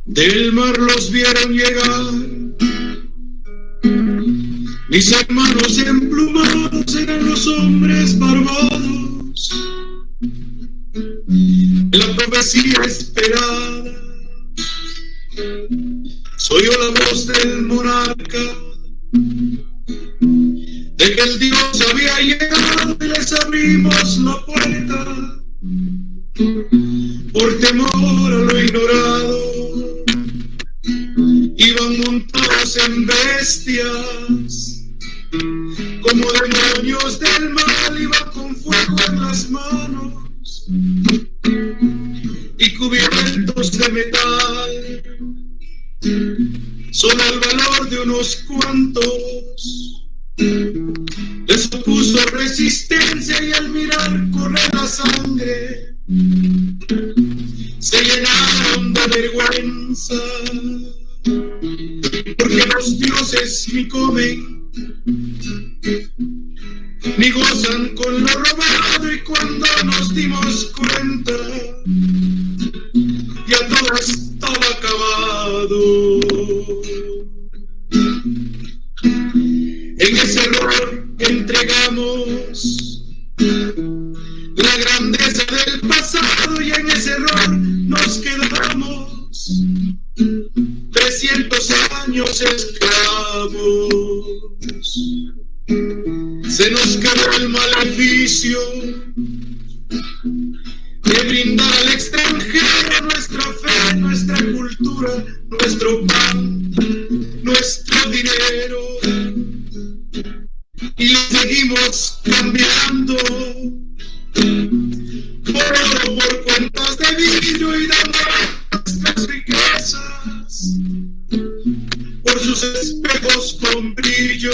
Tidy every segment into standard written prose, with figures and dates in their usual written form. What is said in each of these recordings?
Del mar los vieron llegar, mis hermanos emplumados eran los hombres barbados, la profecía esperada. Soy yo la voz del monarca, de que el Dios había llegado y les abrimos la puerta, por temor a lo ignorado. Iban montados en bestias, como demonios del mal, iban con fuego en las manos y cubiertos de metal. Solo el valor de unos cuantos les opuso resistencia, y al mirar correr la sangre se llenaron de vergüenza, porque los dioses ni comen ni gozan con lo robado. Y cuando nos dimos cuenta, ya todo estaba acabado. En ese error entregamos la grandeza del pasado, y en ese error nos quedamos 300 años esclavos. Se nos quedó el maleficio de brindar al extranjero nuestra fe, nuestra cultura, nuestro pan, nuestro dinero, y lo seguimos cambiando por oro, por cuentas de vidrio, y dando nuestras riquezas por sus espejos con brillo.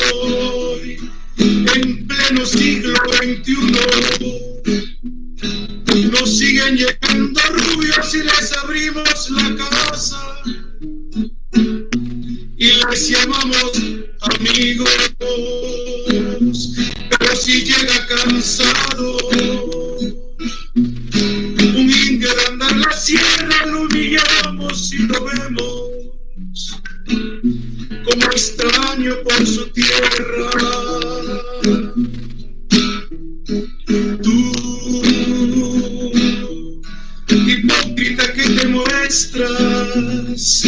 Hoy, en pleno siglo XXI, nos siguen llegando rubios y les abrimos la casa y les llamamos amigos. Pero si llega cansado un indio de andar la sierra, lo humillamos y lo vemos como extraño por su tierra. Tú, hipócrita que te muestras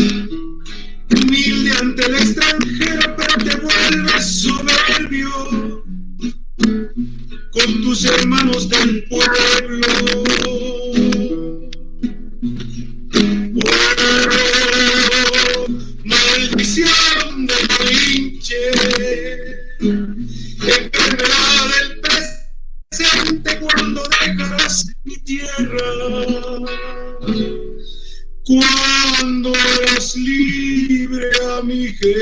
humilde ante el extranjero, pero te vuelves soberbio con tus hermanos del pueblo. Oh, maldición del Malinche, enfermedad del presente, cuando dejarás mi tierra, cuando eres libre a mi gente.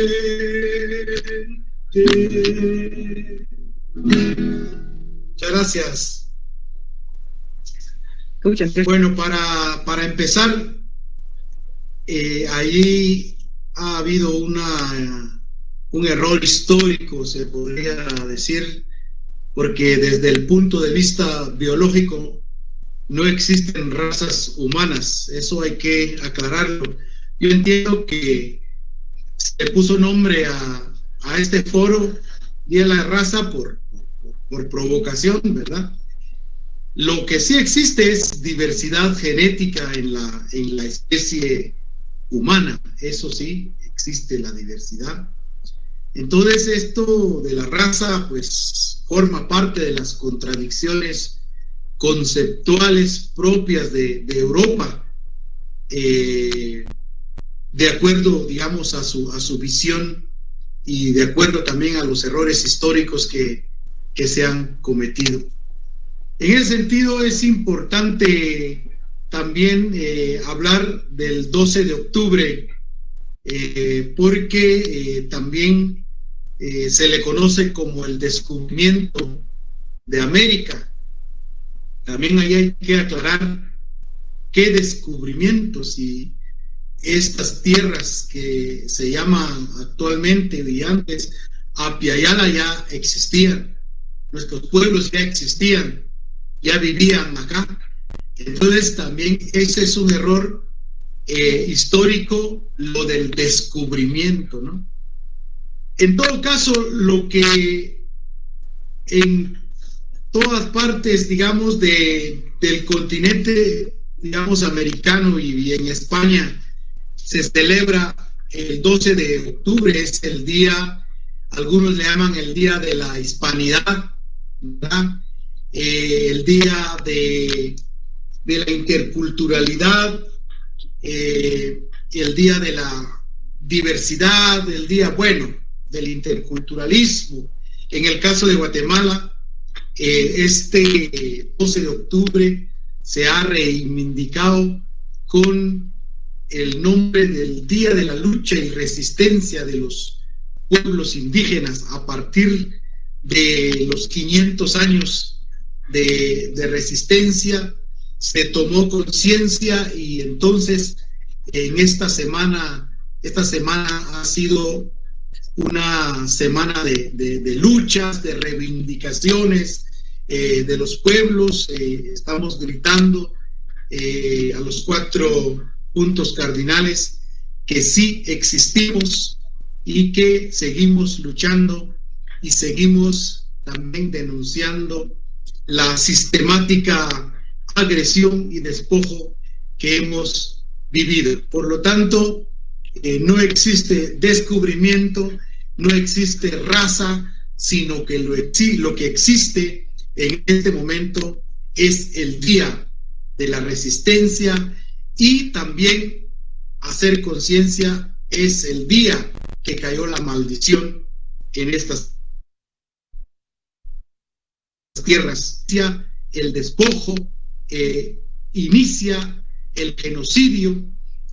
Muchas gracias. Bueno, para empezar, allí ha habido un error histórico, se podría decir, porque desde el punto de vista biológico no existen razas humanas, eso hay que aclararlo. Yo entiendo que se puso nombre a este foro Día de la Raza por provocación, ¿verdad? Lo que sí existe es diversidad genética en la especie humana, eso sí, existe la diversidad. Entonces esto de la raza pues forma parte de las contradicciones conceptuales propias de Europa, de acuerdo, digamos, a su visión y de acuerdo también a los errores históricos que se han cometido. En ese sentido es importante también hablar del 12 de octubre, porque también se le conoce como el descubrimiento de América. También ahí hay que aclarar qué descubrimientos, y estas tierras que se llaman actualmente y antes Apia Yala ya existían, nuestros pueblos ya existían, ya vivían acá. Entonces también ese es un error histórico, lo del descubrimiento, ¿no? En todo caso, lo que en todas partes, digamos, del continente, digamos, americano y en España se celebra el 12 de octubre, es el día, algunos le llaman el día de la hispanidad, ¿verdad? El día de la interculturalidad, el día de la diversidad, el día, bueno, del interculturalismo. En el caso de Guatemala, este 12 de octubre se ha reivindicado con el nombre del Día de la Lucha y Resistencia de los Pueblos Indígenas a partir de los 500 años de resistencia. Se tomó conciencia y entonces en esta semana ha sido una semana de luchas, de reivindicaciones de los pueblos. Estamos gritando a los 4 puntos cardinales que sí existimos y que seguimos luchando y seguimos también denunciando la sistemática agresión y despojo que hemos vivido. Por lo tanto, no existe descubrimiento, no existe raza, sino que lo que existe en este momento es el Día de la Resistencia, y también hacer conciencia es el día que cayó la maldición en estas tierras. El despojo, inicia el genocidio,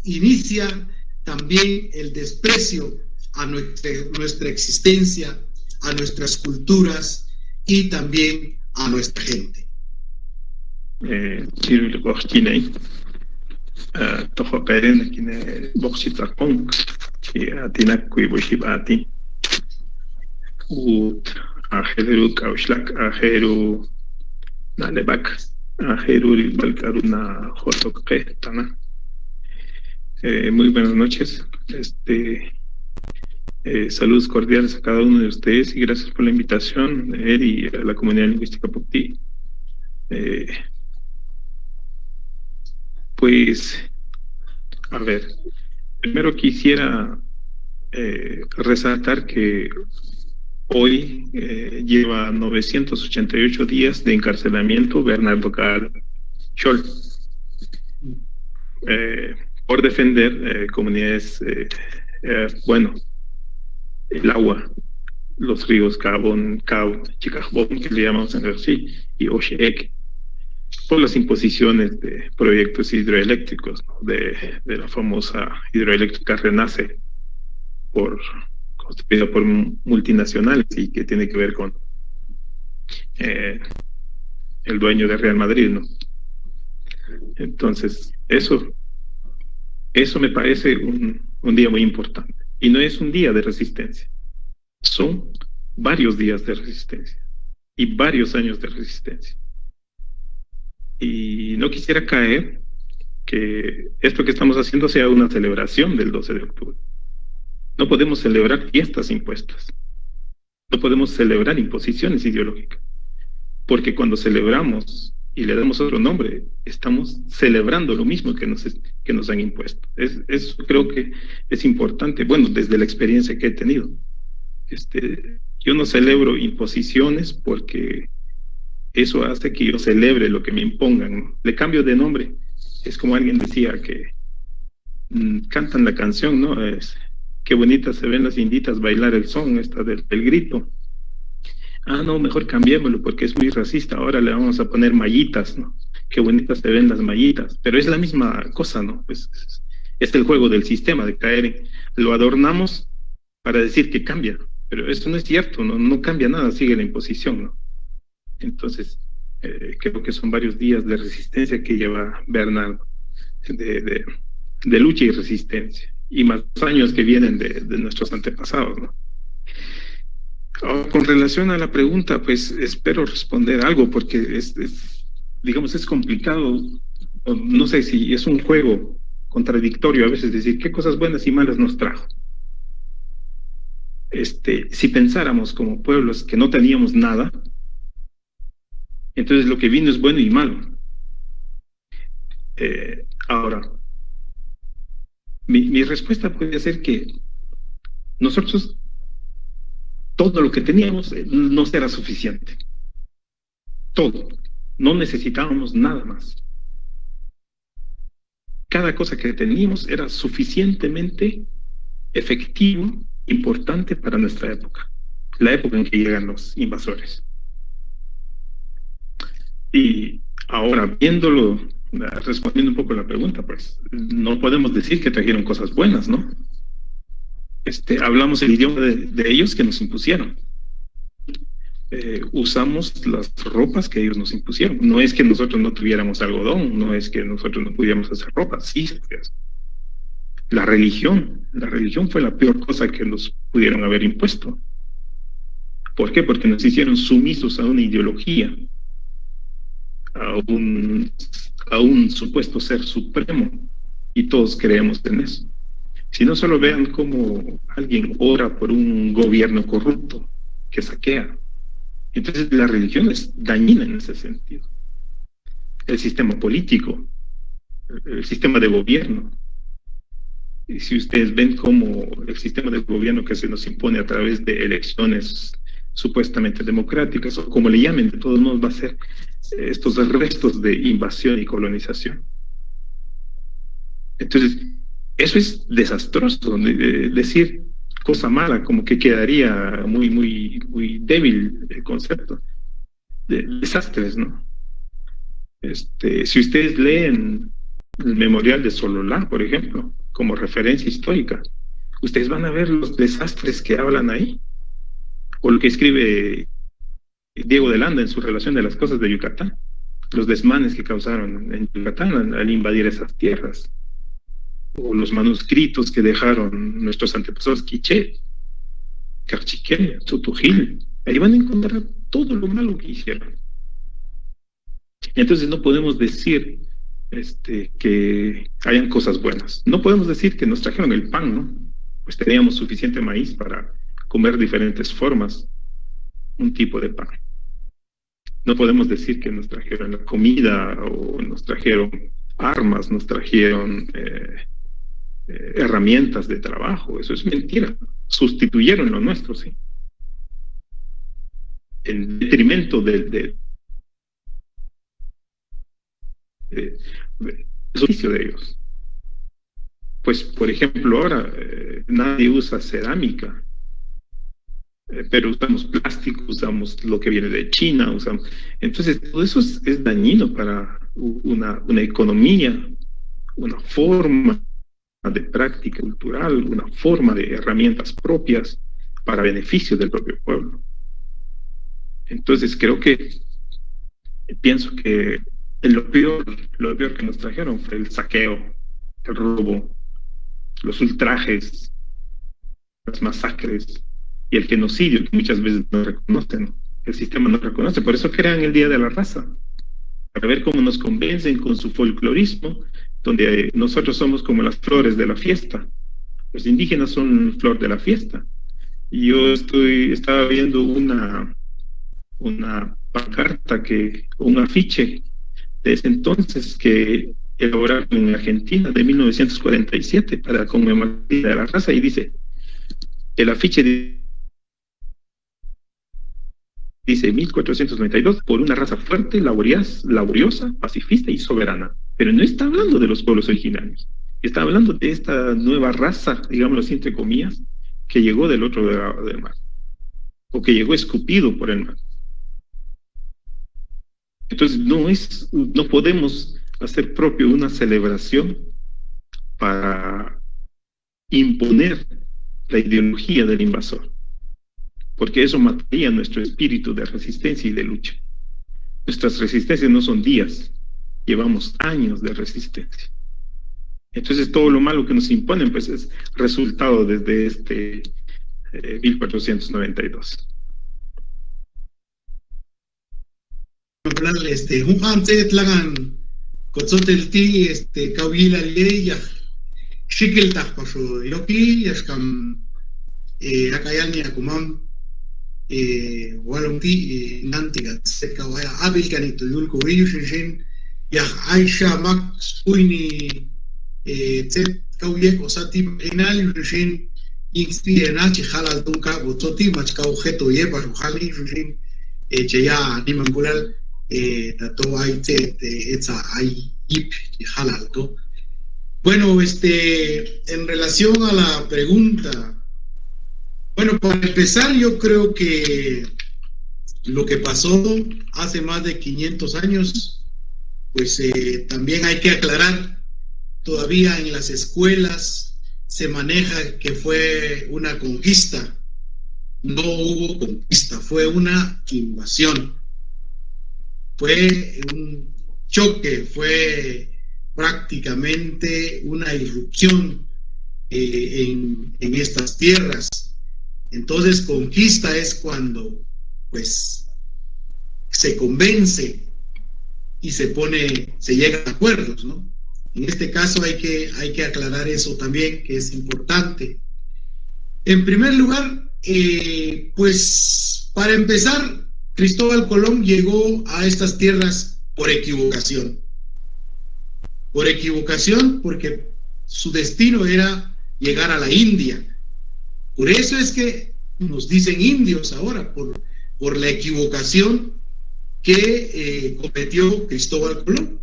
inicia también el desprecio a nuestra existencia, a nuestras culturas y también a nuestra gente. Tohoperen kine boxitapon ki atinak kuibashibati ut ajeru kaushlak ajeru nalebak ajeru balkaruna jotokpe tana. Muy buenas noches. Saludos cordiales a cada uno de ustedes y gracias por la invitación, y a la comunidad lingüística Pocti. Pues, a ver, primero quisiera resaltar que hoy lleva 988 días de encarcelamiento Bernardo Kaal Scholl por defender comunidades, bueno, el agua, los ríos Cabón, Cau, Chicajbón, que le llamamos en Rexí, y Oshek, por las imposiciones de proyectos hidroeléctricos, ¿no? de la famosa hidroeléctrica Renace, construida por multinacionales y que tiene que ver con el dueño de Real Madrid, ¿no? Entonces, eso me parece un día muy importante. Y no es un día de resistencia, son varios días de resistencia y varios años de resistencia. Y no quisiera caer que esto que estamos haciendo sea una celebración del 12 de octubre. No podemos celebrar fiestas impuestas. No podemos celebrar imposiciones ideológicas. Porque cuando celebramos y le damos otro nombre, estamos celebrando lo mismo que nos han impuesto. Eso creo que es importante, bueno, desde la experiencia que he tenido. Yo no celebro imposiciones porque eso hace que yo celebre lo que me impongan, ¿no? Le cambio de nombre. Es como alguien decía que cantan la canción, ¿no? Qué bonitas se ven las inditas bailar el son, esta del grito. Ah, no, mejor cambiémoslo porque es muy racista. Ahora le vamos a poner mallitas, ¿no? Qué bonitas se ven las mallitas. Pero es la misma cosa, ¿no? Pues es el juego del sistema de caer en... Lo adornamos para decir que cambia, pero eso no es cierto, no cambia nada, sigue la imposición, ¿no? Entonces, creo que son varios días de resistencia que lleva Bernardo, de lucha y resistencia, y más años que vienen de nuestros antepasados, ¿no? Con relación a la pregunta, pues espero responder algo, porque digamos, es complicado, no sé si es un juego contradictorio a veces decir qué cosas buenas y malas nos trajo. Si pensáramos como pueblos que no teníamos nada, entonces lo que vino es bueno y malo. Ahora, mi respuesta puede ser que nosotros, todo lo que teníamos no era suficiente. Todo. No necesitábamos nada más. Cada cosa que teníamos era suficientemente efectivo, importante para nuestra época, la época en que llegan los invasores. Y ahora, viéndolo, respondiendo un poco a la pregunta, pues no podemos decir que trajeron cosas buenas, ¿no? Hablamos el idioma de ellos que nos impusieron. Usamos las ropas que ellos nos impusieron. No es que nosotros no tuviéramos algodón, no es que nosotros no pudiéramos hacer ropa, sí. La religión fue la peor cosa que nos pudieron haber impuesto. ¿Por qué? Porque nos hicieron sumisos a una ideología, a un supuesto ser supremo, y todos creemos en eso. Si no, solo vean cómo alguien ora por un gobierno corrupto que saquea. Entonces la religión es dañina en ese sentido. El sistema político, el sistema de gobierno. Y si ustedes ven cómo el sistema de gobierno que se nos impone a través de elecciones supuestamente democráticas, o como le llamen, de todos modos va a ser estos restos de invasión y colonización. Entonces, eso es desastroso, decir cosa mala, como que quedaría muy débil el concepto de desastres, ¿no? Si ustedes leen el memorial de Sololá, por ejemplo, como referencia histórica, ustedes van a ver los desastres que hablan ahí, o lo que escribe Diego de Landa en su relación de las cosas de Yucatán, los desmanes que causaron en Yucatán al invadir esas tierras, o los manuscritos que dejaron nuestros antepasados quiché, Carchiquel, Sotujil. Ahí van a encontrar todo lo malo que hicieron. Entonces no podemos decir que hayan cosas buenas. No podemos decir que nos trajeron el pan, ¿no? Pues teníamos suficiente maíz para comer diferentes formas, un tipo de pan. No podemos decir que nos trajeron la comida o nos trajeron armas, nos trajeron herramientas de trabajo. Eso es mentira. Sustituyeron lo nuestro, sí. En detrimento del servicio de ellos. Pues, por ejemplo, ahora nadie usa cerámica, pero usamos plástico, usamos lo que viene de China, usamos. Entonces, todo eso es dañino para una economía, una forma de práctica cultural, una forma de herramientas propias para beneficio del propio pueblo. Entonces, pienso que lo peor que nos trajeron fue el saqueo, el robo, los ultrajes, las masacres y el genocidio que muchas veces no reconocen. El sistema no reconoce, por eso crean el Día de la Raza, para ver cómo nos convencen con su folclorismo, donde nosotros somos como las flores de la fiesta. Los indígenas son flor de la fiesta. Y yo estaba viendo una pancarta, un afiche de ese entonces que elaboraron en Argentina de 1947 para conmemorar el Día de la Raza, y dice, el afiche dice 1492, por una raza fuerte, laboriosa, pacifista y soberana. Pero no está hablando de los pueblos originarios. Está hablando de esta nueva raza, digámoslo así, entre comillas, que llegó del otro lado del mar. O que llegó escupido por el mar. Entonces no podemos hacer propio una celebración para imponer la ideología del invasor, porque eso mataría nuestro espíritu de resistencia y de lucha. Nuestras resistencias no son días, llevamos años de resistencia. Entonces todo lo malo que nos imponen pues es resultado desde 1492. antes tlangan kotsotelti kawila leya shikil takpaso yoki yaskam akayani akumam walumti nantiga sekawaya abil kanito yulko riyushin ya aisha max uini tset kawyek osati inal yushin inspire nachi halal tunka botsoti machka objeto yepa hali yushin cheya nimangulal tato hay etsa hay ip halal to. Bueno, en relación a la pregunta, bueno, para empezar, yo creo que lo que pasó hace más de 500 años, pues también hay que aclarar, todavía en las escuelas se maneja que fue una conquista. No hubo conquista, fue una invasión. Fue un choque, fue prácticamente una irrupción en estas tierras. Entonces, conquista es cuando pues se convence y se llega a acuerdos, ¿no? En este caso hay que aclarar eso también, que es importante. En primer lugar, pues para empezar, Cristóbal Colón llegó a estas tierras por equivocación. Por equivocación, porque su destino era llegar a la India. Por eso es que nos dicen indios ahora, por la equivocación que cometió Cristóbal Colón.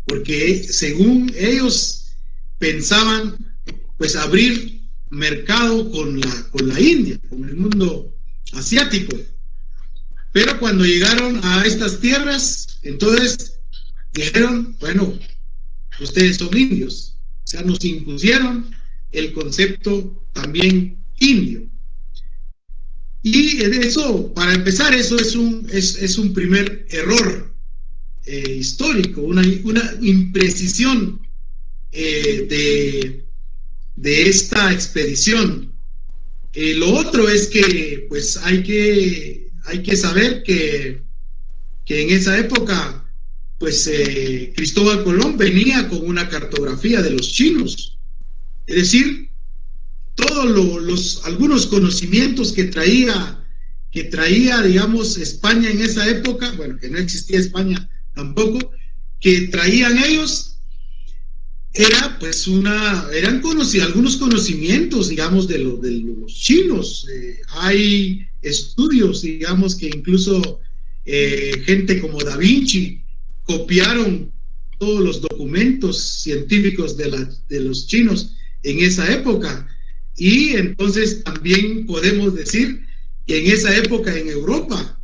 Porque según ellos pensaban, pues abrir mercado con la India, con el mundo asiático. Pero cuando llegaron a estas tierras, entonces dijeron, bueno, ustedes son indios. O sea, nos impusieron el concepto también indio. Y eso, para empezar, eso es un primer error histórico, una imprecisión de esta expedición. Lo otro es que pues hay que saber que en esa época pues Cristóbal Colón venía con una cartografía de los chinos, es decir, todos algunos conocimientos que traía, digamos, España en esa época, bueno, que no existía España tampoco, que traían ellos, eran algunos conocimientos, digamos, de los chinos. Hay estudios, digamos, que incluso gente como Da Vinci copiaron todos los documentos científicos de los chinos en esa época. Y entonces también podemos decir que en esa época en Europa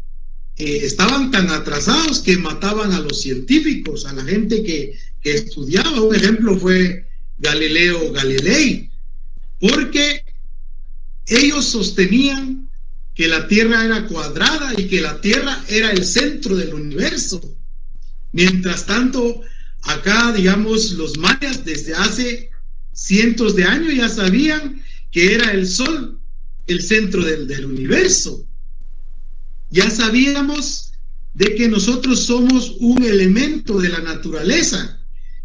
estaban tan atrasados que mataban a los científicos, a la gente que estudiaba. Un ejemplo fue Galileo Galilei, porque ellos sostenían que la Tierra era cuadrada y que la Tierra era el centro del universo. Mientras tanto, acá, digamos, los mayas desde hace cientos de años ya sabían que era el Sol el centro del universo. Ya sabíamos de que nosotros somos un elemento de la naturaleza,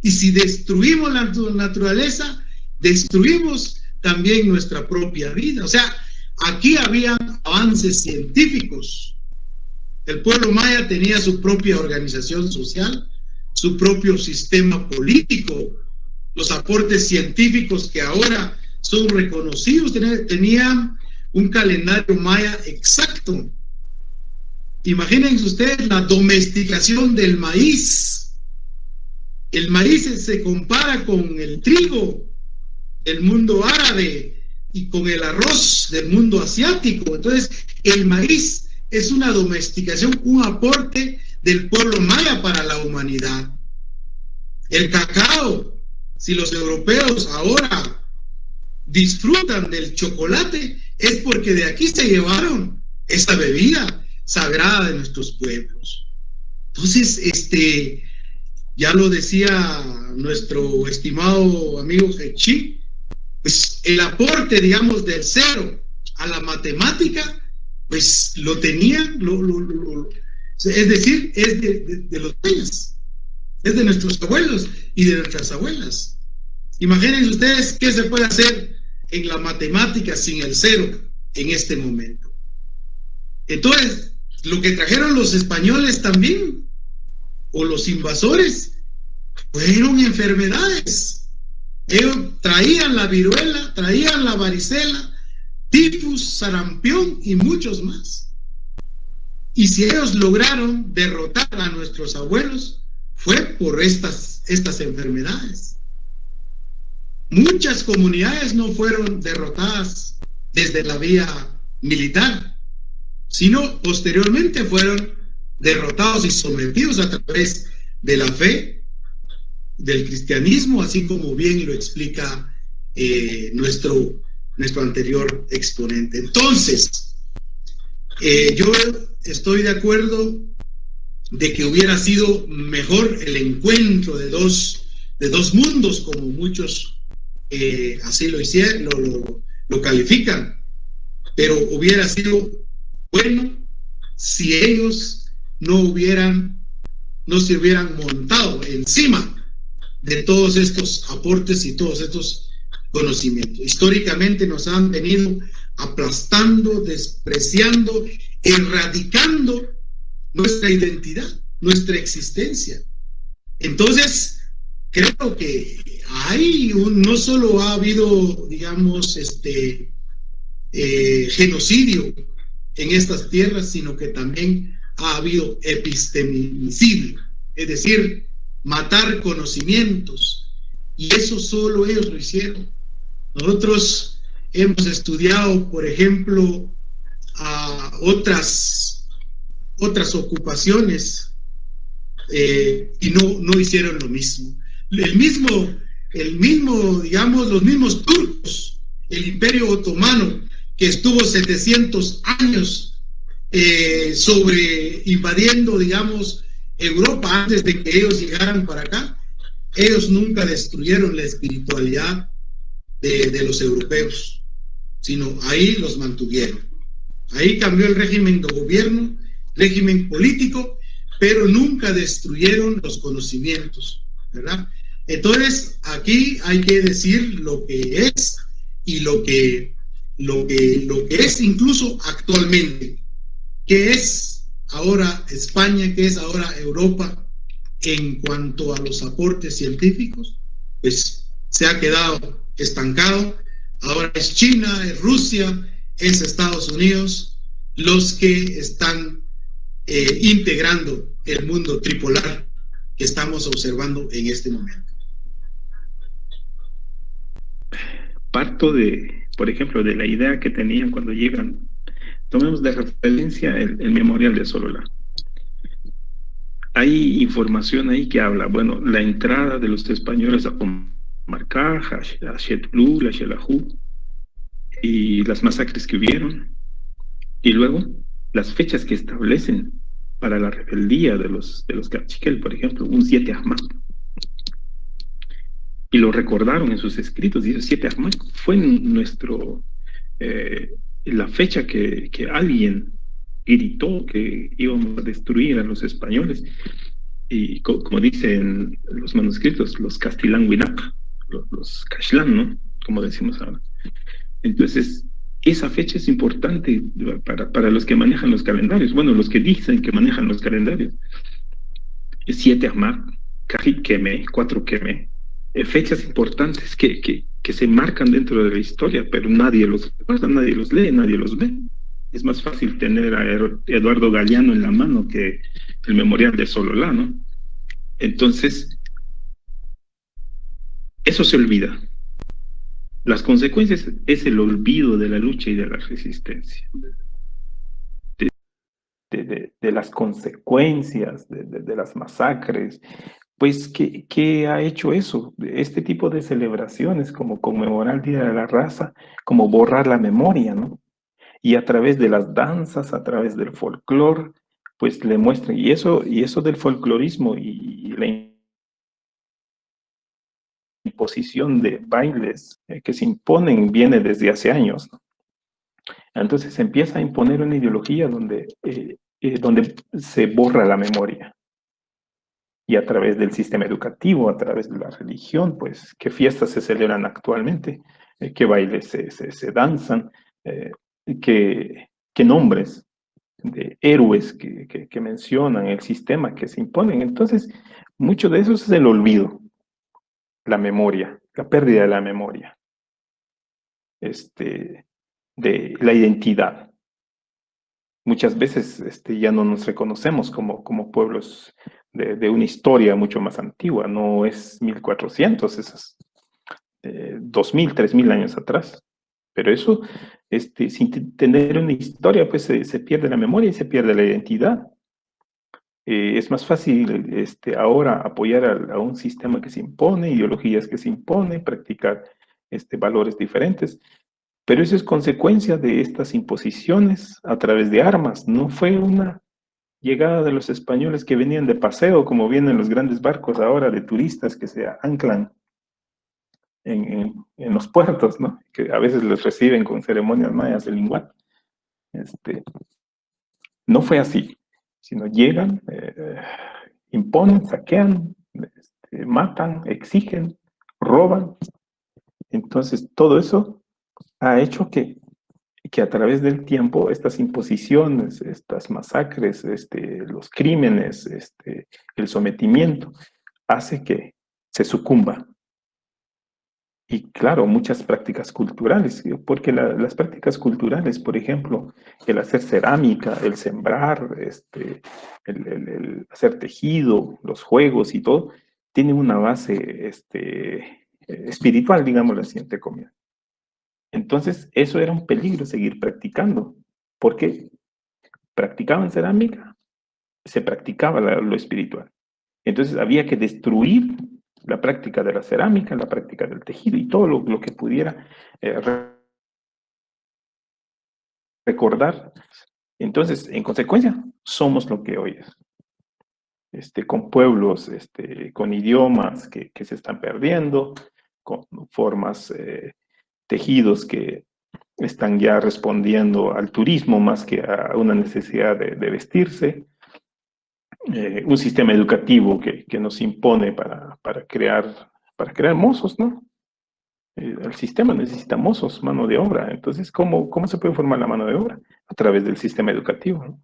y si destruimos la naturaleza, destruimos también nuestra propia vida. O sea, aquí había avances científicos. El pueblo maya tenía su propia organización social, su propio sistema político, los aportes científicos que ahora son reconocidos, tenían un calendario maya exacto. Imagínense ustedes la domesticación del maíz. El maíz se compara con el trigo del mundo árabe y con el arroz del mundo asiático. Entonces, el maíz es una domesticación, un aporte del pueblo maya para la humanidad. El cacao, si los europeos ahora disfrutan del chocolate, es porque de aquí se llevaron esa bebida sagrada de nuestros pueblos. Entonces, ya lo decía nuestro estimado amigo Hechi, pues el aporte, digamos, del cero a la matemática, pues lo tenían, Es decir, es de los mayas, es de nuestros abuelos y de nuestras abuelas. Imagínense ustedes qué se puede hacer en la matemática sin el cero en este momento. Entonces, lo que trajeron los españoles también, o los invasores, fueron enfermedades. Ellos traían la viruela, traían la varicela, tifus, sarampión y muchos más. Y si ellos lograron derrotar a nuestros abuelos, fue por estas enfermedades. Muchas comunidades no fueron derrotadas desde la vía militar, sino posteriormente fueron derrotados y sometidos a través de la fe, del cristianismo, así como bien lo explica nuestro anterior exponente. Entonces, yo estoy de acuerdo de que hubiera sido mejor el encuentro de dos mundos, como muchos así lo hicieron, lo califican, pero hubiera sido bueno si ellos no se hubieran montado encima de todos estos aportes y todos estos conocimientos. Históricamente nos han venido aplastando, despreciando, erradicando nuestra identidad, nuestra existencia. Entonces, creo que no solo ha habido, digamos, genocidio en estas tierras, sino que también ha habido epistemicidio, es decir, matar conocimientos, y eso solo ellos lo hicieron. Nosotros hemos estudiado, por ejemplo, a otras ocupaciones y no hicieron lo mismo. El mismo, digamos, los mismos turcos, el Imperio Otomano, que estuvo 700 años invadiendo, digamos, Europa antes de que ellos llegaran para acá, ellos nunca destruyeron la espiritualidad de los europeos, sino ahí los mantuvieron. Ahí cambió el régimen de gobierno, régimen político, pero nunca destruyeron los conocimientos, ¿verdad? Entonces, aquí hay que decir lo que es y lo que es incluso actualmente, que es ahora España, que es ahora Europa en cuanto a los aportes científicos, pues se ha quedado estancado. Ahora es China, es Rusia, es Estados Unidos los que están integrando el mundo tripolar que estamos observando en este momento. Parto por ejemplo, de la idea que tenían cuando llegan. Tomemos de referencia el memorial de Sololá. Hay información ahí que habla, bueno, la entrada de los españoles a Marcá, a Shetlú, a Xelajú, y las masacres que hubieron, y luego las fechas que establecen para la rebeldía de los Cachiquel, por ejemplo, un 7 Ahmad. Y lo recordaron en sus escritos, dice 7 Ahmad fue la fecha que alguien gritó que íbamos a destruir a los españoles, y como dicen los manuscritos, los Castilán Huinac, los Caxlán, ¿no? Como decimos ahora. Entonces, esa fecha es importante para los que manejan los calendarios, bueno, los que dicen que manejan los calendarios. 7 Ahmad, Cajit Queme, 4 Queme, fechas importantes que se marcan dentro de la historia, pero nadie los recuerda, nadie los lee, nadie los ve. Es más fácil tener a Eduardo Galeano en la mano que el memorial de Sololá, ¿no? Entonces, eso se olvida. Las consecuencias es el olvido de la lucha y de la resistencia. De las consecuencias de las masacres. Pues, ¿qué ha hecho eso? Este tipo de celebraciones, como conmemorar el Día de la Raza, como borrar la memoria, ¿no? Y a través de las danzas, a través del folclore, pues le muestran. Y eso del folclorismo y la imposición de bailes que se imponen viene desde hace años, ¿no? Entonces se empieza a imponer una ideología donde donde se borra la memoria. Y a través del sistema educativo, a través de la religión, pues, qué fiestas se celebran actualmente, qué bailes se danzan, qué nombres de héroes que mencionan, el sistema que se imponen. Entonces, mucho de eso es el olvido, la memoria, la pérdida de la memoria, de la identidad. Muchas veces ya no nos reconocemos como pueblos de una historia mucho más antigua, no es 1400, es 2000, 3000 años atrás. Pero eso, sin tener una historia, pues se pierde la memoria y se pierde la identidad. Es más fácil ahora apoyar a un sistema que se impone, ideologías que se imponen, practicar valores diferentes. Pero eso es consecuencia de estas imposiciones a través de armas. No fue una llegada de los españoles que venían de paseo, como vienen los grandes barcos ahora de turistas que se anclan en los puertos, ¿no? Que a veces les reciben con ceremonias mayas de linguat. No fue así, sino llegan, imponen, saquean, matan, exigen, roban. Entonces, todo eso ha hecho que a través del tiempo estas imposiciones, estas masacres, los crímenes, el sometimiento, hace que se sucumba. Y claro, muchas prácticas culturales, porque las prácticas culturales, por ejemplo, el hacer cerámica, el sembrar, el hacer tejido, los juegos y todo, tienen una base espiritual, digámoslo así, entre comillas. Entonces, eso era un peligro seguir practicando, porque practicaban cerámica, se practicaba lo espiritual. Entonces, había que destruir la práctica de la cerámica, la práctica del tejido y todo lo que pudiera recordar. Entonces, en consecuencia, somos lo que hoy es. Con pueblos, con idiomas que se están perdiendo, con formas, tejidos que están ya respondiendo al turismo más que a una necesidad de vestirse, un sistema educativo que nos impone para crear mozos, ¿no? El sistema necesita mozos, mano de obra. Entonces, ¿cómo se puede formar la mano de obra? A través del sistema educativo, ¿no?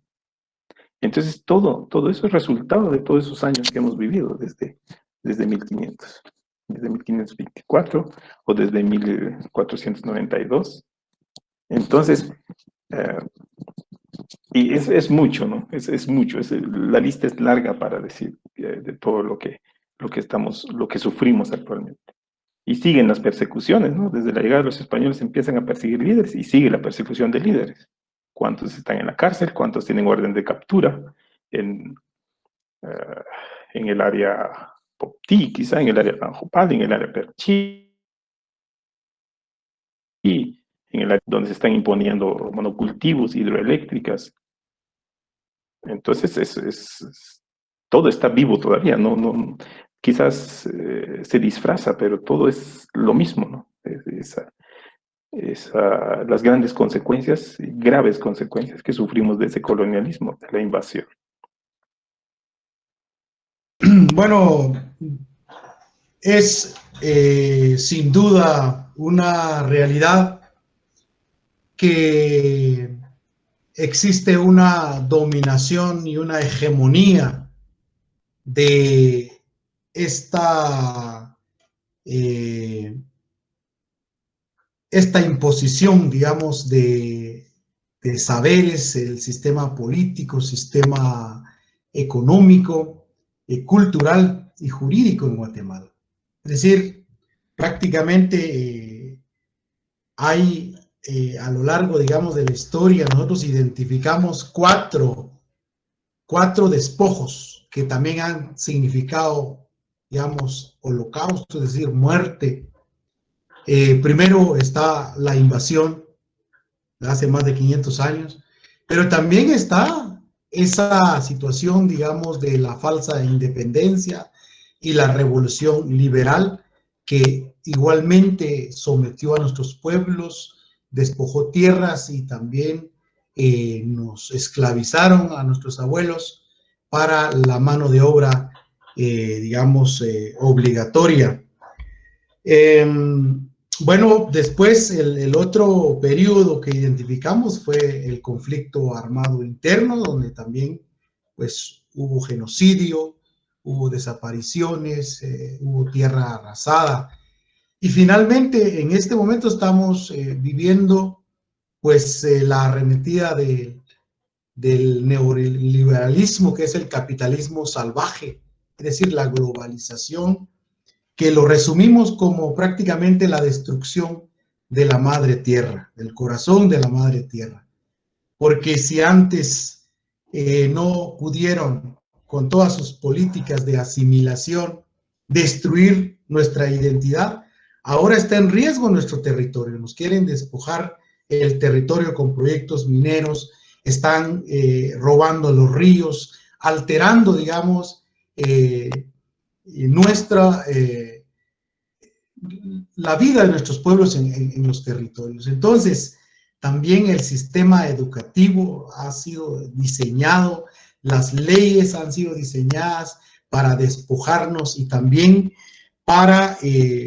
Entonces, todo eso es resultado de todos esos años que hemos vivido desde 1500, desde 1524 o desde 1492. Entonces, y es mucho, ¿no? Es mucho. La lista es larga para decir de todo lo que sufrimos actualmente. Y siguen las persecuciones, ¿no? Desde la llegada de los españoles empiezan a perseguir líderes y sigue la persecución de líderes. ¿Cuántos están en la cárcel? ¿Cuántos tienen orden de captura en el área Poptí, quizá en el área Tanjopal, en el área Perchí, y en el área donde se están imponiendo monocultivos, hidroeléctricas? Entonces, todo está vivo todavía, no quizás se disfraza, pero todo es lo mismo, ¿no? Las grandes consecuencias, graves consecuencias que sufrimos de ese colonialismo, de la invasión. Bueno, es sin duda una realidad que existe una dominación y una hegemonía de esta imposición, digamos, de saberes, el sistema político, sistema económico, cultural y jurídico en Guatemala. Es decir, prácticamente hay a lo largo, digamos, de la historia, nosotros identificamos cuatro despojos que también han significado, digamos, holocausto, es decir, muerte. Primero está la invasión de hace más de 500 años, pero también está esa situación, digamos, de la falsa independencia y la revolución liberal que igualmente sometió a nuestros pueblos, despojó tierras y también nos esclavizaron a nuestros abuelos para la mano de obra, digamos, obligatoria. Bueno, después el otro periodo que identificamos fue el conflicto armado interno, donde también pues hubo genocidio, hubo desapariciones, hubo tierra arrasada. Y finalmente, en este momento estamos viviendo pues la arremetida del neoliberalismo, que es el capitalismo salvaje, es decir, la globalización, que lo resumimos como prácticamente la destrucción de la madre tierra, del corazón de la madre tierra. Porque si antes no pudieron, con todas sus políticas de asimilación, destruir nuestra identidad, ahora está en riesgo nuestro territorio. Nos quieren despojar el territorio con proyectos mineros, están robando los ríos, alterando, digamos, la vida de nuestros pueblos en los territorios. Entonces, también el sistema educativo ha sido diseñado, las leyes han sido diseñadas para despojarnos y también para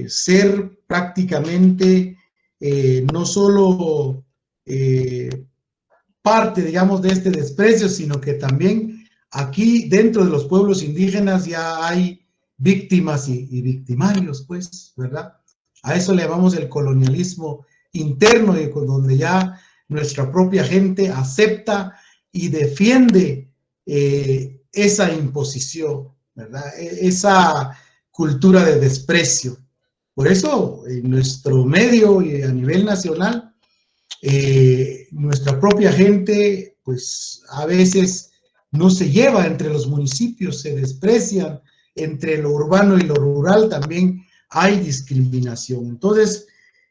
ser prácticamente no solo parte, digamos, de este desprecio, sino que también aquí dentro de los pueblos indígenas ya hay víctimas y victimarios, pues, ¿verdad? A eso le llamamos el colonialismo interno, donde ya nuestra propia gente acepta y defiende esa imposición, ¿verdad? Esa cultura de desprecio. Por eso, en nuestro medio y a nivel nacional, nuestra propia gente, pues, a veces no se lleva entre los municipios, se desprecian. Entre lo urbano y lo rural también hay discriminación. Entonces,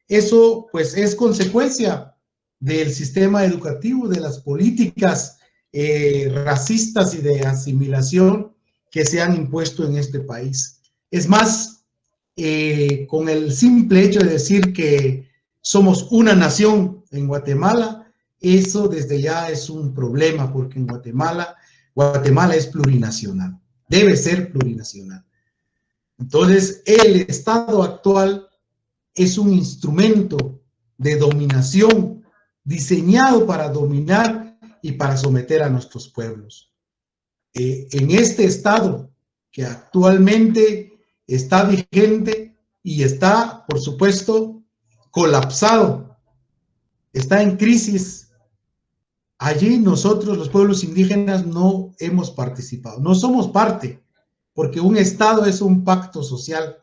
eso pues es consecuencia del sistema educativo, de las políticas racistas y de asimilación que se han impuesto en este país. Es más, con el simple hecho de decir que somos una nación en Guatemala, eso desde ya es un problema, porque en Guatemala es plurinacional. Debe ser plurinacional. Entonces, el Estado actual es un instrumento de dominación diseñado para dominar y para someter a nuestros pueblos. En este Estado que actualmente está vigente y está, por supuesto, colapsado, está en crisis. Allí nosotros, los pueblos indígenas, no hemos participado, no somos parte, porque un Estado es un pacto social,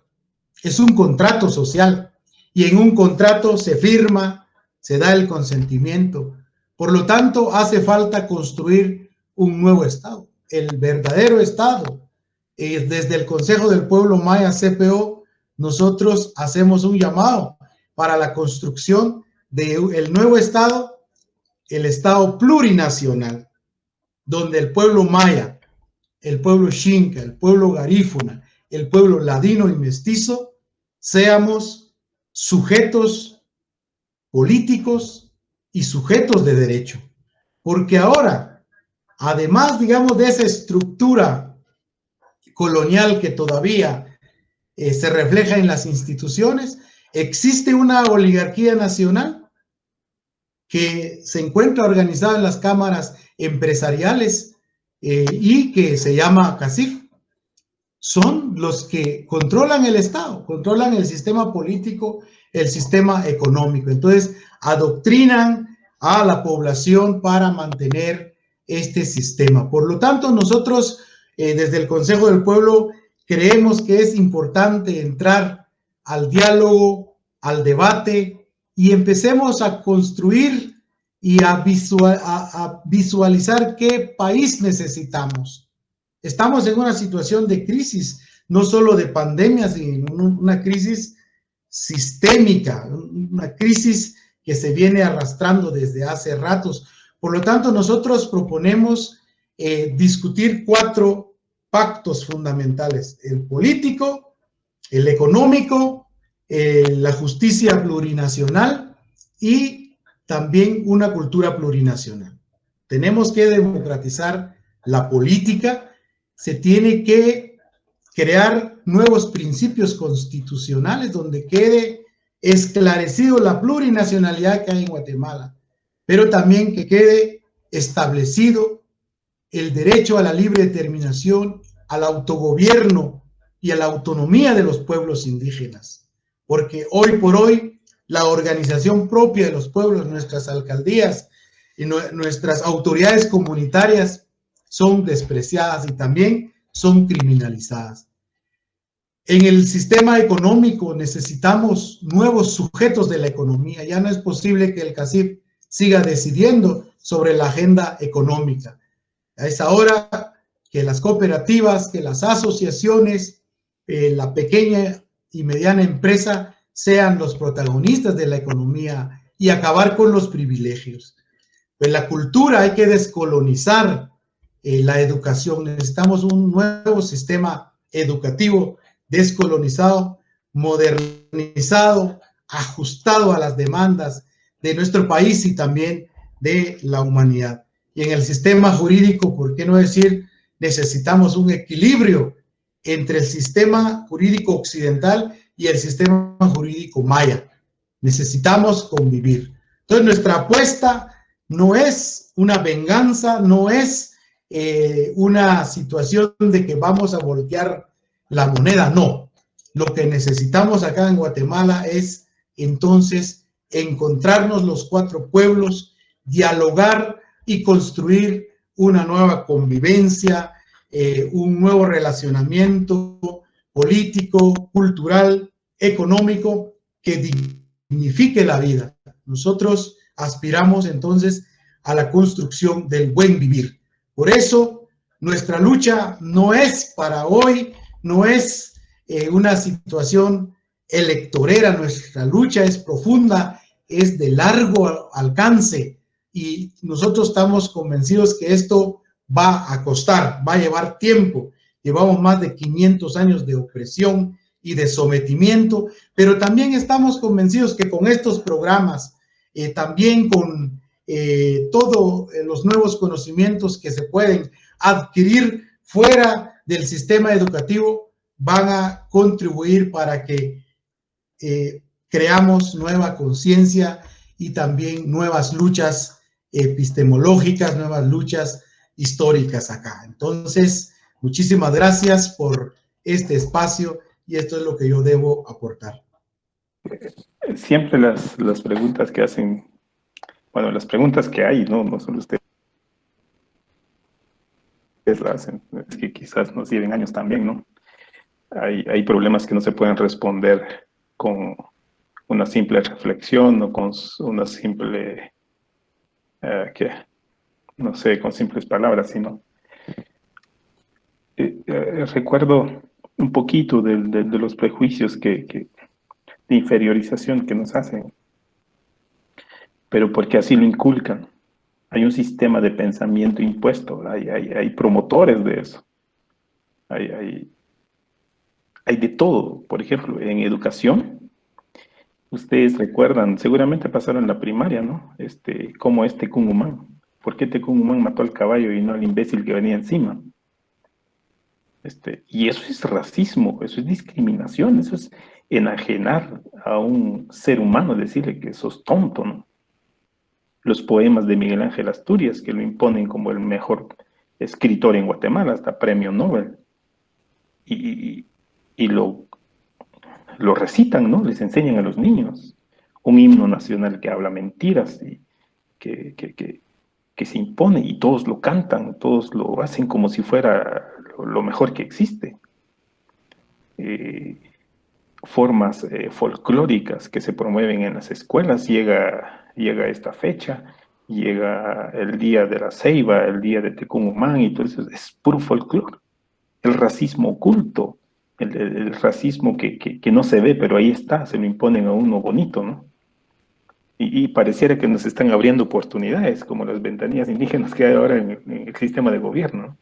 es un contrato social, y en un contrato se firma, se da el consentimiento. Por lo tanto, hace falta construir un nuevo Estado, el verdadero Estado. Desde el Consejo del Pueblo Maya CPO, nosotros hacemos un llamado para la construcción del nuevo Estado, el Estado plurinacional, donde el pueblo maya, el pueblo xinca, el pueblo garífuna, el pueblo ladino y mestizo, seamos sujetos políticos y sujetos de derecho. Porque ahora, además, digamos, de esa estructura colonial que todavía se refleja en las instituciones, existe una oligarquía nacional que se encuentra organizada en las cámaras empresariales y que se llama CACIF. Son los que controlan el Estado, controlan el sistema político, el sistema económico. Entonces, adoctrinan a la población para mantener este sistema. Por lo tanto, nosotros desde el Consejo del Pueblo creemos que es importante entrar al diálogo, al debate, y empecemos a construir y a visualizar qué país necesitamos. Estamos en una situación de crisis, no solo de pandemia, sino una crisis sistémica, una crisis que se viene arrastrando desde hace ratos. Por lo tanto, nosotros proponemos discutir 4 pactos fundamentales: el político, el económico, la justicia plurinacional y también una cultura plurinacional. Tenemos que democratizar la política, se tiene que crear nuevos principios constitucionales donde quede esclarecido la plurinacionalidad que hay en Guatemala, pero también que quede establecido el derecho a la libre determinación, al autogobierno y a la autonomía de los pueblos indígenas, porque hoy por hoy la organización propia de los pueblos, nuestras alcaldías y nuestras autoridades comunitarias son despreciadas y también son criminalizadas. En el sistema económico necesitamos nuevos sujetos de la economía. Ya no es posible que el CACIF siga decidiendo sobre la agenda económica. Es ahora que las cooperativas, que las asociaciones, la pequeña y mediana empresa sean los protagonistas de la economía y acabar con los privilegios. En la cultura hay que descolonizar la educación. Necesitamos un nuevo sistema educativo descolonizado, modernizado, ajustado a las demandas de nuestro país y también de la humanidad. Y en el sistema jurídico, ¿por qué no decir? Necesitamos un equilibrio entre el sistema jurídico occidental y el sistema jurídico maya. Necesitamos convivir. Entonces, nuestra apuesta no es una venganza, no es una situación de que vamos a voltear la moneda, no. Lo que necesitamos acá en Guatemala es, entonces, encontrarnos los cuatro pueblos, dialogar y construir una nueva convivencia, un nuevo relacionamiento político, cultural, económico, que dignifique la vida. Nosotros aspiramos entonces a la construcción del buen vivir. Por eso, nuestra lucha no es para hoy, no es una situación electorera, nuestra lucha es profunda, es de largo alcance y nosotros estamos convencidos que esto va a costar, va a llevar tiempo. Llevamos más de 500 años de opresión y de sometimiento, pero también estamos convencidos que con estos programas, también con todos los nuevos conocimientos que se pueden adquirir fuera del sistema educativo, van a contribuir para que creamos nueva conciencia y también nuevas luchas epistemológicas, nuevas luchas históricas acá. Entonces, muchísimas gracias por este espacio y esto es lo que yo debo aportar. Siempre las preguntas que hacen, bueno, las preguntas que hay, no solo ustedes las hacen, es que quizás nos lleven años también, ¿no? Hay problemas que no se pueden responder con una simple reflexión o con una simple, no sé, con simples palabras, sino recuerdo un poquito de los prejuicios de inferiorización que nos hacen, pero porque así lo inculcan. Hay un sistema de pensamiento impuesto, hay promotores de eso, hay de todo. Por ejemplo, en educación, ustedes recuerdan, seguramente pasaron la primaria, ¿no? Como Tecún-Umán. ¿Por qué Tecún-Umán mató al caballo y no al imbécil que venía encima? Y eso es racismo, eso es discriminación, eso es enajenar a un ser humano, decirle que sos tonto, ¿no? Los poemas de Miguel Ángel Asturias, que lo imponen como el mejor escritor en Guatemala, hasta premio Nobel. Y lo recitan, ¿no? Les enseñan a los niños. Un himno nacional que habla mentiras y que se impone y todos lo cantan, todos lo hacen como si fuera lo mejor que existe. Formas folclóricas que se promueven en las escuelas, llega esta fecha, llega el día de la ceiba, el día de Tecún-Umán, y todo eso es puro folclore. El racismo oculto, el racismo que no se ve, pero ahí está, se lo imponen a uno bonito, ¿no? Y pareciera que nos están abriendo oportunidades, como las ventanillas indígenas que hay ahora en el sistema de gobierno.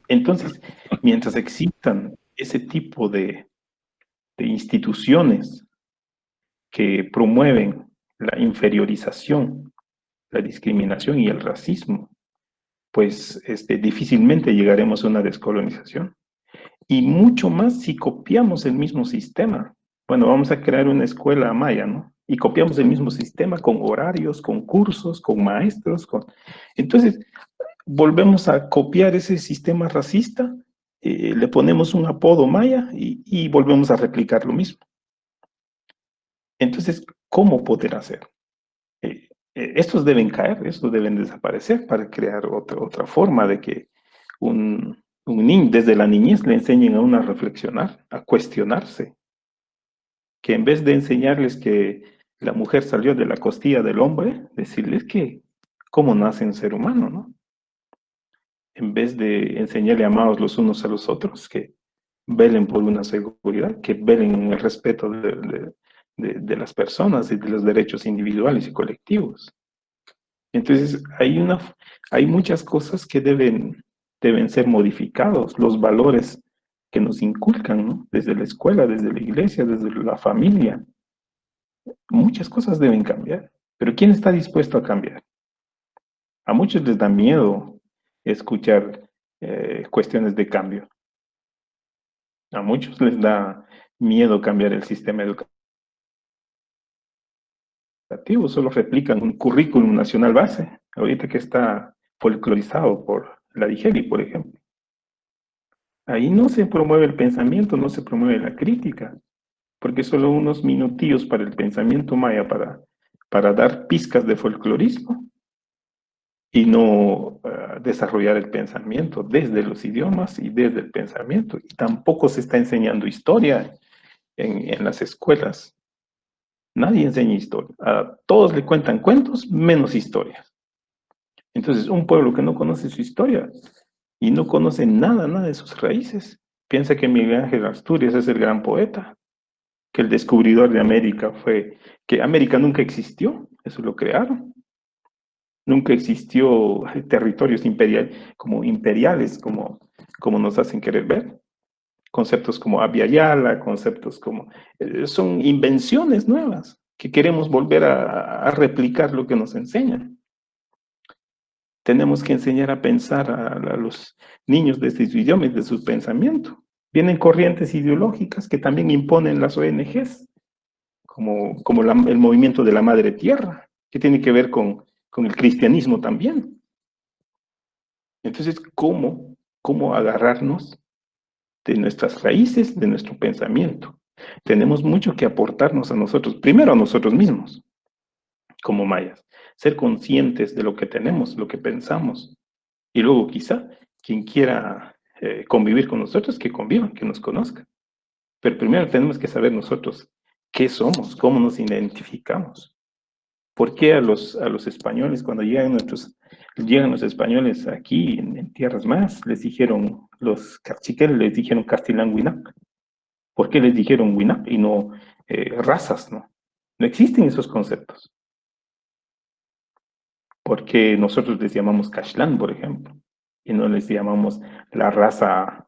Entonces, mientras existan ese tipo de instituciones que promueven la inferiorización la discriminación y el racismo, pues difícilmente llegaremos a una descolonización. Y mucho más si copiamos el mismo sistema. Bueno, vamos a crear una escuela maya, ¿no? Y copiamos el mismo sistema con horarios, con cursos, con maestros. Entonces, volvemos a copiar ese sistema racista, le ponemos un apodo maya y volvemos a replicar lo mismo. Entonces, ¿cómo poder hacer? Estos deben caer, estos deben desaparecer para crear otra forma de que un niño, desde la niñez, le enseñen a uno a reflexionar, a cuestionarse. Que en vez de enseñarles que la mujer salió de la costilla del hombre, decirles que cómo nace un ser humano, ¿no? En vez de enseñarle amados los unos a los otros, que velen por una seguridad, que velen en el respeto de las personas y de los derechos individuales y colectivos. Entonces, hay muchas cosas que deben ser modificados, los valores que nos inculcan, ¿no? Desde la escuela, desde la iglesia, desde la familia. Muchas cosas deben cambiar, pero ¿quién está dispuesto a cambiar? A muchos les da miedo escuchar cuestiones de cambio. A muchos les da miedo cambiar el sistema educativo, solo replican un currículum nacional base, ahorita que está folclorizado por la DIGELI, por ejemplo. Ahí no se promueve el pensamiento, no se promueve la crítica, porque solo unos minutillos para el pensamiento maya, para dar pizcas de folclorismo y no desarrollar el pensamiento desde los idiomas y desde el pensamiento. Y tampoco se está enseñando historia en las escuelas. Nadie enseña historia. A todos le cuentan cuentos, menos historias. Entonces, un pueblo que no conoce su historia y no conoce nada de sus raíces, piensa que Miguel Ángel Asturias es el gran poeta, que el descubridor de América que América nunca existió, eso lo crearon. Nunca existió territorios imperiales, como nos hacen querer ver. Conceptos como Abya Yala, conceptos como... son invenciones nuevas que queremos volver a replicar lo que nos enseñan. Tenemos que enseñar a pensar a los niños desde su idioma y de su pensamiento. Vienen corrientes ideológicas que también imponen las ONGs, como el movimiento de la Madre Tierra, que tiene que ver con el cristianismo también. Entonces, ¿cómo agarrarnos de nuestras raíces, de nuestro pensamiento? Tenemos mucho que aportarnos a nosotros, primero a nosotros mismos, como mayas, ser conscientes de lo que tenemos, lo que pensamos, y luego quizá quien quiera convivir con nosotros, que conviva, que nos conozca. Pero primero tenemos que saber nosotros qué somos, cómo nos identificamos. ¿Por qué a los españoles, cuando llegan los españoles aquí en tierras más, les dijeron, los caciques les dijeron Castilán Huinac? ¿Por qué les dijeron Huinac y no razas, no? No existen esos conceptos. ¿Por qué nosotros les llamamos Caxlán, por ejemplo? Y no les llamamos la raza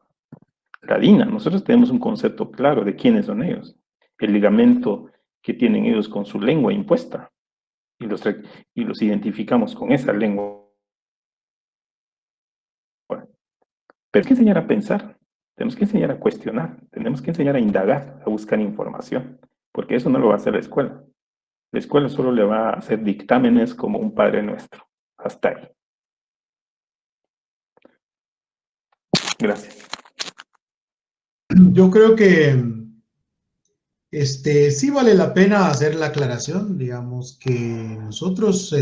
ladina. Nosotros tenemos un concepto claro de quiénes son ellos. El ligamento que tienen ellos con su lengua impuesta. Y los identificamos con esa lengua. Bueno, pero hay que enseñar a pensar, tenemos que enseñar a cuestionar, tenemos que enseñar a indagar, a buscar información, porque eso no lo va a hacer la escuela. La escuela solo le va a hacer dictámenes como un Padre Nuestro. Hasta ahí. Gracias. Yo creo que sí vale la pena hacer la aclaración, digamos, que nosotros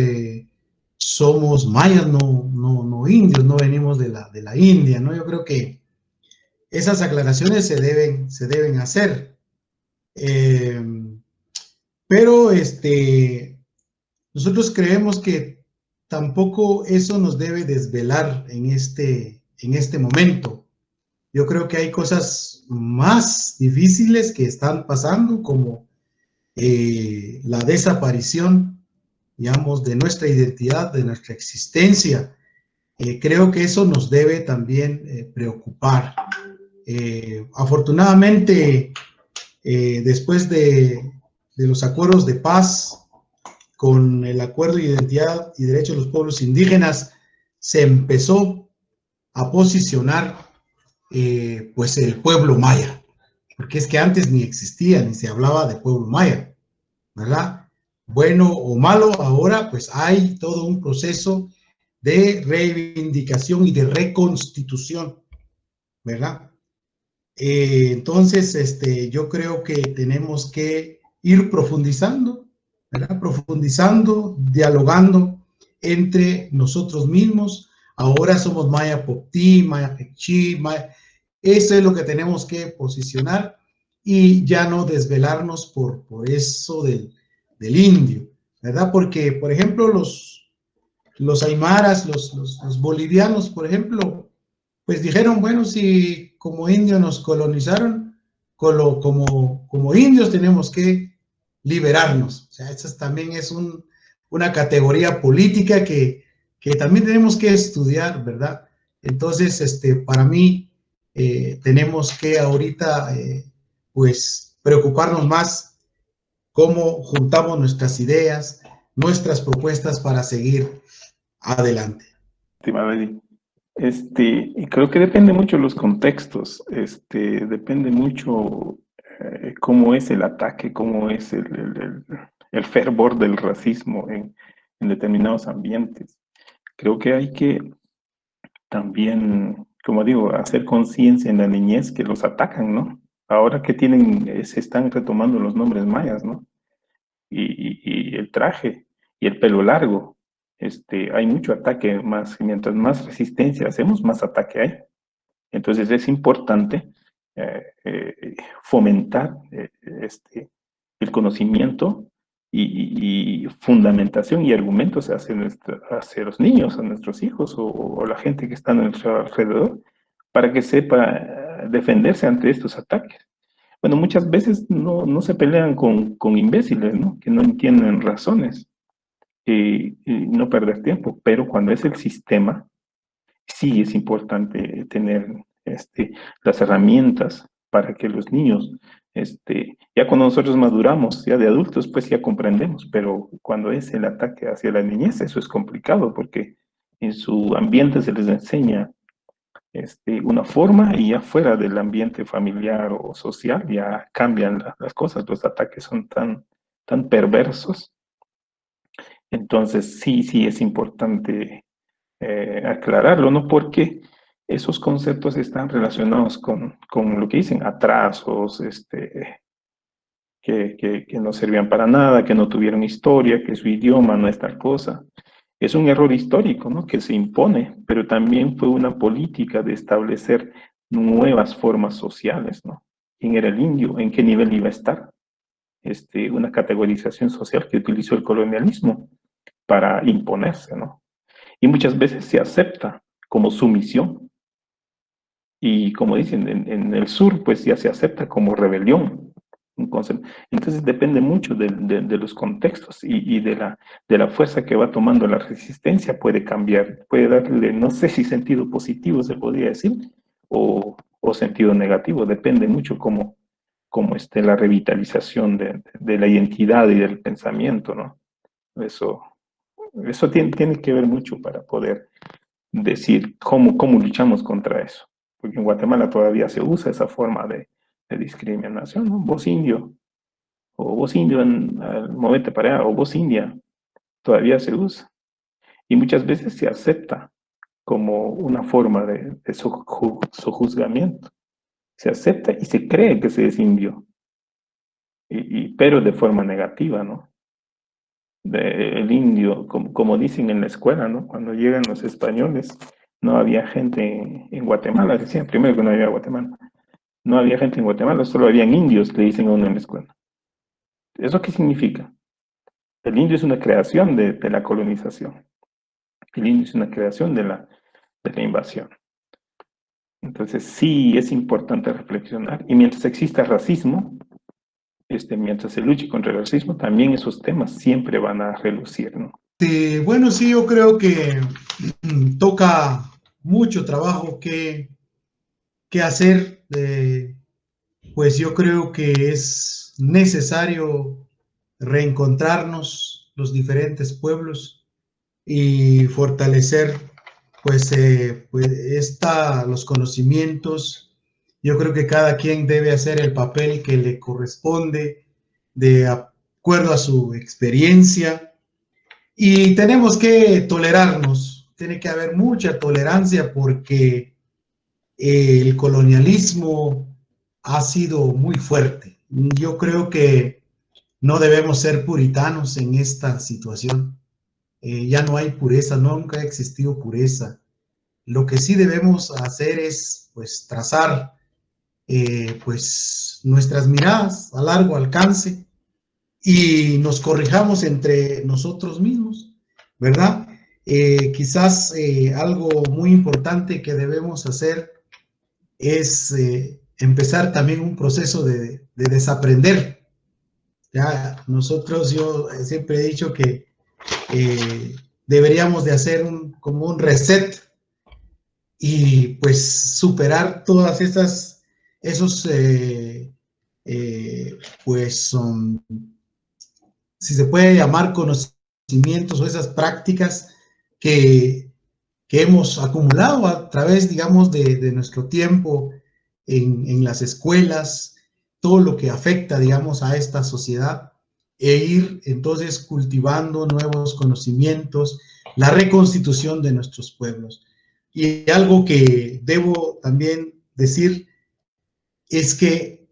somos mayas, no indios, no venimos de la India, ¿no? Yo creo que esas aclaraciones se deben hacer. Pero nosotros creemos que tampoco eso nos debe desvelar en este momento. Yo creo que hay cosas más difíciles que están pasando, como la desaparición, digamos, de nuestra identidad, de nuestra existencia. Creo que eso nos debe también preocupar. Afortunadamente, después de los acuerdos de paz, con el Acuerdo de Identidad y Derechos de los Pueblos Indígenas, se empezó a posicionar pues el pueblo maya, porque es que antes ni existía, ni se hablaba de pueblo maya, ¿verdad? Bueno o malo, ahora pues hay todo un proceso de reivindicación y de reconstitución, ¿verdad? Entonces, yo creo que tenemos que ir profundizando, ¿verdad? Profundizando, dialogando entre nosotros mismos. Ahora somos Maya Poptí, Maya Pekchi, Maya. Eso es lo que tenemos que posicionar y ya no desvelarnos por eso del indio, ¿verdad? Porque, por ejemplo, los aymaras, los bolivianos, por ejemplo, pues dijeron, bueno, si como indios nos colonizaron, como indios tenemos que liberarnos. O sea, esa también es una categoría política que también tenemos que estudiar, ¿verdad? Entonces, para mí, tenemos que ahorita, pues, preocuparnos más cómo juntamos nuestras ideas, nuestras propuestas para seguir adelante. Estimado Eddie. Y creo que depende mucho de los contextos, depende mucho cómo es el ataque, cómo es el fervor del racismo en determinados ambientes. Creo que hay que también, como digo, hacer conciencia en la niñez que los atacan, ¿no? Ahora que se están retomando los nombres mayas, ¿no? Y el traje y el pelo largo. Hay mucho ataque, mientras más resistencia hacemos, más ataque hay. Entonces es importante fomentar el conocimiento y fundamentación y argumentos hacia los niños, a nuestros hijos o la gente que está a nuestro alrededor, para que sepa defenderse ante estos ataques. Bueno, muchas veces no se pelean con imbéciles, ¿no? Que no entienden razones y no perder tiempo, pero cuando es el sistema, sí es importante tener las herramientas para que los niños, ya cuando nosotros maduramos, ya de adultos, pues ya comprendemos, pero cuando es el ataque hacia la niñez, eso es complicado porque en su ambiente se les enseña una forma y ya fuera del ambiente familiar o social ya cambian las cosas, los ataques son tan perversos. Entonces sí es importante aclararlo, ¿no? Porque esos conceptos están relacionados con lo que dicen atrasos, que no servían para nada, que no tuvieron historia, que su idioma no es tal cosa. Es un error histórico, ¿no? Que se impone, pero también fue una política de establecer nuevas formas sociales, ¿no? ¿Quién era el indio? ¿En qué nivel iba a estar? Una categorización social que utilizó el colonialismo para imponerse, ¿no? Y muchas veces se acepta como sumisión. Y como dicen, en el sur, pues ya se acepta como rebelión. Entonces depende mucho de los contextos y de la fuerza que va tomando la resistencia, puede cambiar, puede darle, no sé si sentido positivo se podría decir, o sentido negativo, depende mucho cómo esté la revitalización de la identidad y del pensamiento, ¿no? Eso tiene que ver mucho para poder decir cómo luchamos contra eso. Porque en Guatemala todavía se usa esa forma de discriminación, ¿no? Vos indio, o vos indio, movete para allá, o vos india, todavía se usa. Y muchas veces se acepta como una forma de sojuzgamiento. Se acepta y se cree que se es indio, pero de forma negativa, ¿no? El indio, como dicen en la escuela, ¿no? Cuando llegan los españoles, no había gente en Guatemala, decían primero que no había Guatemala. No había gente en Guatemala, solo habían indios, le dicen a uno en la escuela. ¿Eso qué significa? El indio es una creación de la colonización. El indio es una creación de la invasión. Entonces sí es importante reflexionar. Y mientras exista racismo, mientras se luche contra el racismo, también esos temas siempre van a relucir, ¿no? Bueno, sí, yo creo que toca mucho trabajo que hacer. Pues yo creo que es necesario reencontrarnos los diferentes pueblos y fortalecer pues los conocimientos. Yo creo que cada quien debe hacer el papel que le corresponde de acuerdo a su experiencia, y tenemos que tolerarnos, tiene que haber mucha tolerancia porque el colonialismo ha sido muy fuerte. Yo creo que no debemos ser puritanos en esta situación. Ya no hay pureza, nunca ha existido pureza. Lo que sí debemos hacer es pues trazar pues nuestras miradas a largo alcance y nos corrijamos entre nosotros mismos, ¿verdad? Quizás algo muy importante que debemos hacer es empezar también un proceso de desaprender. Ya nosotros, yo siempre he dicho que deberíamos de hacer como un reset y pues superar todas esos pues si se puede llamar conocimientos o esas prácticas que hemos acumulado a través, digamos, de nuestro tiempo en las escuelas, todo lo que afecta, digamos, a esta sociedad, e ir entonces cultivando nuevos conocimientos, la reconstitución de nuestros pueblos. Y algo que debo también decir es que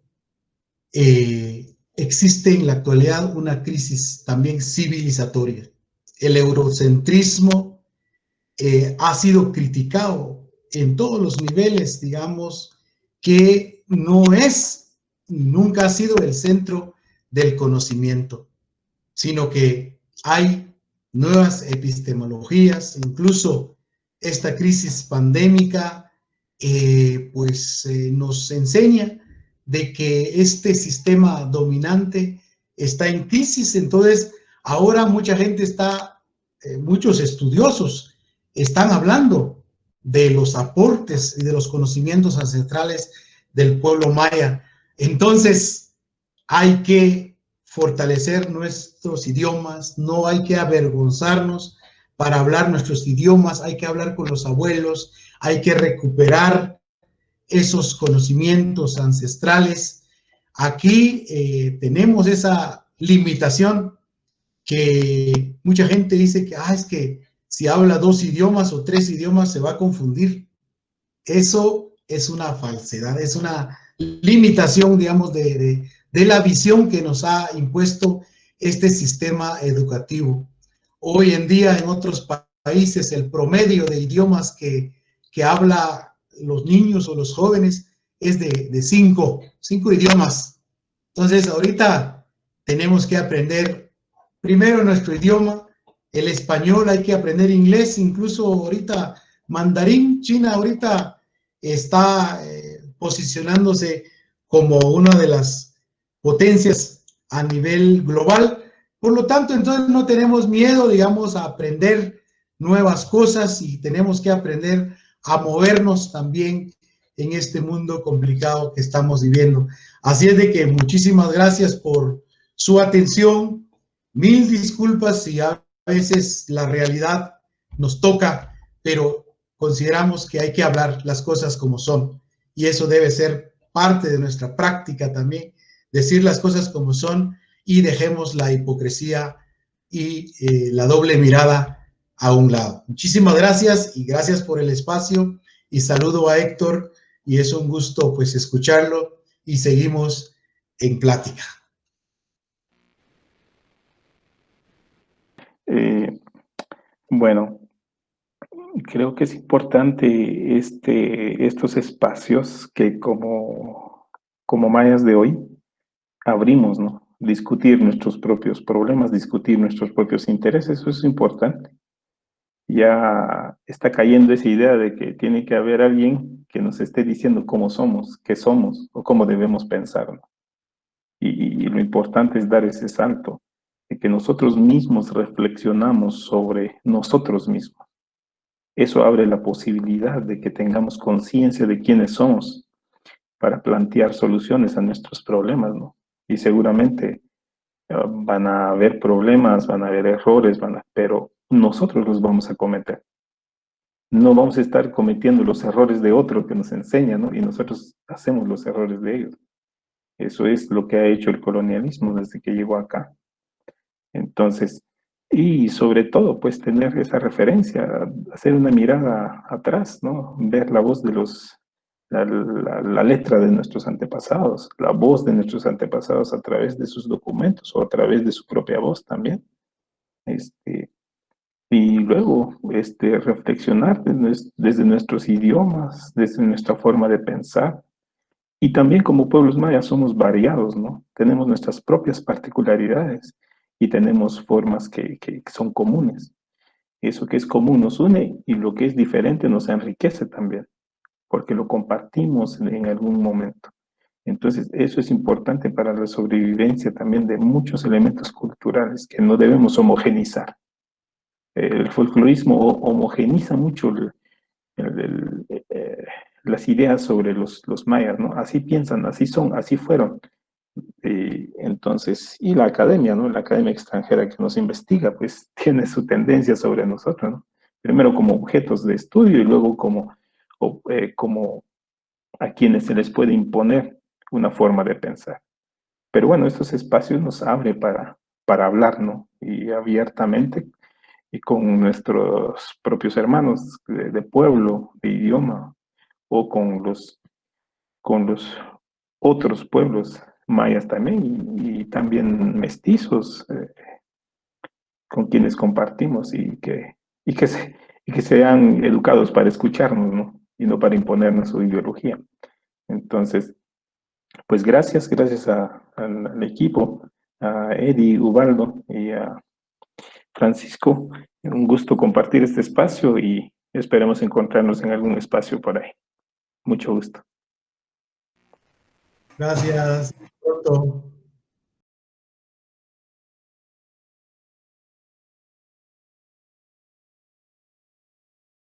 existe en la actualidad una crisis también civilizatoria. El eurocentrismo ha sido criticado en todos los niveles, digamos, que no es y nunca ha sido el centro del conocimiento, sino que hay nuevas epistemologías, incluso esta crisis pandémica nos enseña de que este sistema dominante está en crisis. Entonces ahora mucha gente muchos estudiosos están hablando de los aportes y de los conocimientos ancestrales del pueblo maya. Entonces hay que fortalecer nuestros idiomas, no hay que avergonzarnos para hablar nuestros idiomas, hay que hablar con los abuelos, hay que recuperar esos conocimientos ancestrales. Aquí tenemos esa limitación que mucha gente dice que, es que si habla 2 idiomas o 3 idiomas se va a confundir. Eso es una falsedad, es una limitación, digamos, de la visión que nos ha impuesto este sistema educativo. Hoy en día en otros países el promedio de idiomas que habla los niños o los jóvenes es de 5 idiomas. Entonces ahorita tenemos que aprender primero nuestro idioma, el español, hay que aprender inglés, incluso ahorita mandarín. China ahorita está posicionándose como una de las potencias a nivel global. Por lo tanto, entonces no tenemos miedo, digamos, a aprender nuevas cosas y tenemos que aprender a movernos también en este mundo complicado que estamos viviendo. Así es de que muchísimas gracias por su atención. Mil disculpas si a veces la realidad nos toca, pero consideramos que hay que hablar las cosas como son y eso debe ser parte de nuestra práctica también, decir las cosas como son y dejemos la hipocresía y la doble mirada a un lado. Muchísimas gracias y gracias por el espacio y saludo a Héctor y es un gusto pues escucharlo y seguimos en plática. Bueno, creo que es importante estos espacios que como mayas de hoy abrimos, ¿no? Discutir nuestros propios problemas, discutir nuestros propios intereses, eso es importante. Ya está cayendo esa idea de que tiene que haber alguien que nos esté diciendo cómo somos, qué somos o cómo debemos pensar, ¿no? Y lo importante es dar ese salto, de que nosotros mismos reflexionamos sobre nosotros mismos. Eso abre la posibilidad de que tengamos conciencia de quiénes somos para plantear soluciones a nuestros problemas, ¿no? Y seguramente van a haber problemas, van a haber errores, pero nosotros los vamos a cometer. No vamos a estar cometiendo los errores de otro que nos enseña, ¿no? Y nosotros hacemos los errores de ellos. Eso es lo que ha hecho el colonialismo desde que llegó acá. Entonces, y sobre todo, pues tener esa referencia, hacer una mirada atrás, ¿no? Ver la voz de la letra de nuestros antepasados, la voz de nuestros antepasados a través de sus documentos o a través de su propia voz también. Y luego reflexionar desde nuestros idiomas, desde nuestra forma de pensar. Y también como pueblos mayas somos variados, ¿no? Tenemos nuestras propias particularidades y tenemos formas que son comunes. Eso que es común nos une y lo que es diferente nos enriquece también, porque lo compartimos en algún momento. Entonces, eso es importante para la sobrevivencia también de muchos elementos culturales que no debemos homogenizar. El folclorismo homogeniza mucho las ideas sobre los mayas, ¿no? Así piensan, así son, así fueron. Entonces, y la academia, ¿no? La academia extranjera que nos investiga, pues tiene su tendencia sobre nosotros, ¿no? Primero como objetos de estudio y luego como a quienes se les puede imponer una forma de pensar. Pero bueno, estos espacios nos abren para hablar, ¿no? Y abiertamente y con nuestros propios hermanos de pueblo, de idioma, o con los otros pueblos mayas también, y también mestizos, con quienes compartimos y que sean educados para escucharnos, ¿no? Y no para imponernos su ideología. Entonces, pues gracias al equipo, a Eddie, Ubaldo y a Francisco. Un gusto compartir este espacio y esperemos encontrarnos en algún espacio por ahí. Mucho gusto. Gracias. Pronto.